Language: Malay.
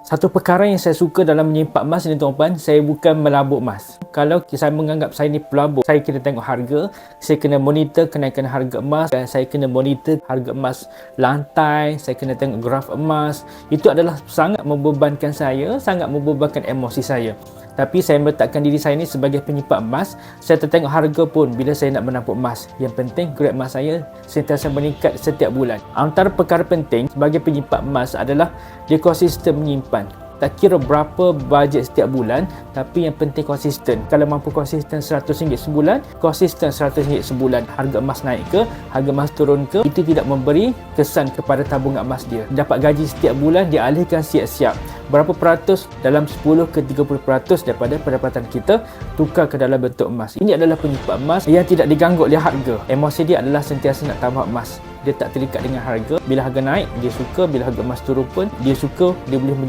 Satu perkara yang saya suka dalam menyimpan emas ni tuan-tuan, saya bukan melabur emas. Kalau saya menganggap saya ni pelabur, saya kena tengok harga, saya kena monitor kenaikan harga emas, dan saya kena monitor harga emas lantai, saya kena tengok graf emas. Itu adalah sangat membebankan saya, sangat membebankan emosi saya. Tapi saya meletakkan diri saya ni sebagai penyimpan emas. Saya tertengok harga pun bila saya nak menampung emas. Yang penting grade emas saya sentiasa meningkat setiap bulan. Antara perkara penting sebagai penyimpan emas adalah dia konsisten menyimpan. Tak kira berapa bajet setiap bulan, tapi yang penting konsisten. Kalau mampu konsisten RM100 sebulan, konsisten RM100 sebulan. Harga emas naik ke, harga emas turun ke, itu tidak memberi kesan kepada tabungan emas dia. Dapat gaji setiap bulan, dia alihkan siap-siap. Berapa peratus? Dalam 10 ke 30% daripada pendapatan kita tukar ke dalam bentuk emas. Ini adalah penyimpan emas yang tidak diganggu oleh harga. Emosi dia adalah sentiasa nak tambah emas. Dia tak terikat dengan harga. Bila harga naik, dia suka. Bila harga emas turun pun, dia suka. Dia boleh